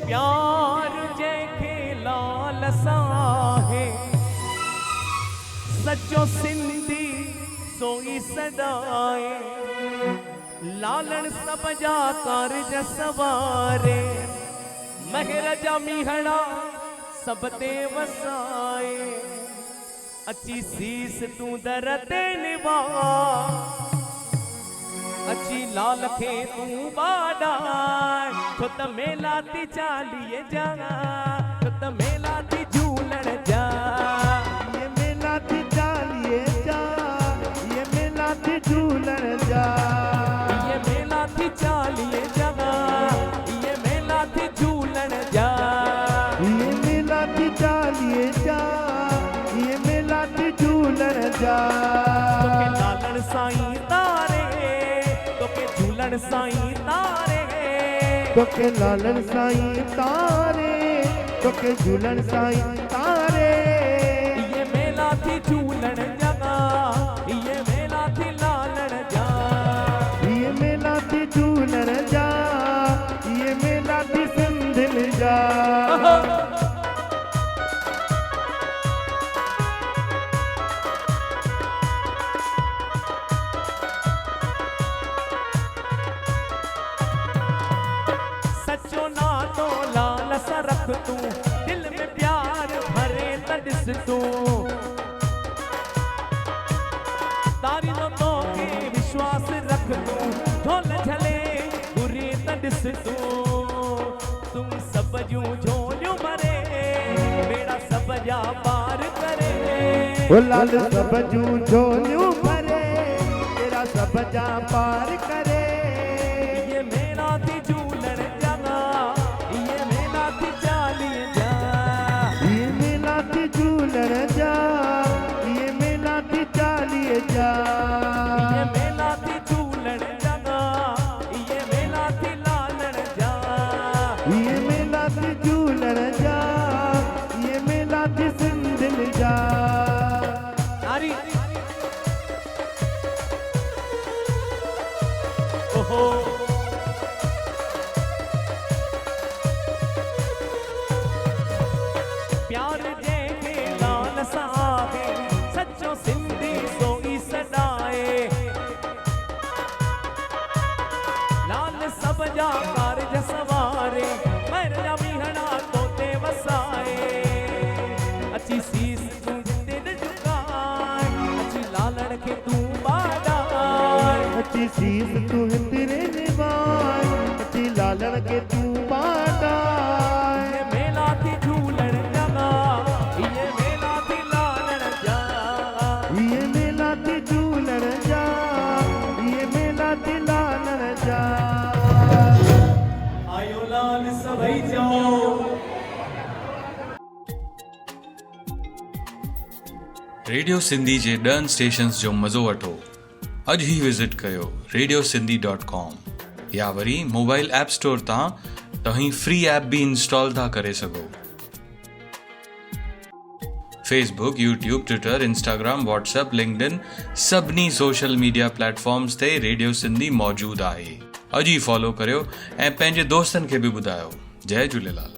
प्यार जंहिंखे लालसा है सचो सिंधी सोई सदाए लालण सब जा कारज सवारे महर जा मीहणा सब ते वसाए अची सीस तू दर ते निभा अची लाल खे तू बाडाए छो त मेला ती चालीह जा छो त मेला ती झूलण जा ये मेला थी चालीह जा ये मेला थी झूलण जा ये मेला थी चालीह जा ये मेला थी झूलण जा ये मेला थी चालीह जा ये मेला थी झूलण जा तोके लालण साईं तारे तोके झूलण साईं तारे तोके लालण साईं तारे तोके झूलण साईं तारे ये मेला थी झूलण जगा ये मेला थी लालण जा ये मेला थी झूलण जा ये मेला थी सिंधिन जा सचो नातो लाल सा रख तू दिल में प्यार भरे त ॾिस तू तारी तो के विश्वास रख तू झोल झले बुरी त ॾिस तू तुम सब जूं झोलियूं भरे बेड़ा सब जा पार करे ओ लाल सब जूं झोलियूं भरे तेरा सब जा पार करे ये मेला थी झूलण जगा ये मेला थी चालीह जा ये मेला थी झूलण जा ये मेला थी चालीह जा ये मेला थी झूलण जगा ये मेला थी लालण जा ये मेला थी झूलण जा ये मेला थी सिंधिन जा नारी ओहो प्यार जंहिंखे लाल सां आहे सचो सिंधी सोई सदाए लाल सब जा कारज सवारे महर जा मीहणा तोते वसाए अची सीस तू दिल झुकाए अची लालण खे तू बाडाए अची सीस तू तेरे निभाए अची लालण के तू पाडाए ये मेला थी झूलण जगा ये मेला थी लालण जा ये मेला थी झूलण जा ये मेला थी लालण जा आयो लाल सभई जाओ रेडियो सिंधी जे ॾहनि स्टेशन्स जो मज़ो वठो अॼु ई विज़िट कयो radiosindhi.com या वरी मोबाइल ऐप स्टोर तां तव्हीं फ्री ऐप बि इंस्टॉल था करे सघो Facebook YouTube Twitter Instagram WhatsApp LinkedIn सभिनी सोशल मीडिया प्लेटफॉर्म्स ते रेडियो सिंधी मौजूदु आहे अॼु ई फॉलो करियो ऐं पंहिंजे दोस्तनि खे बि ॿुधायो जय झूलेलाल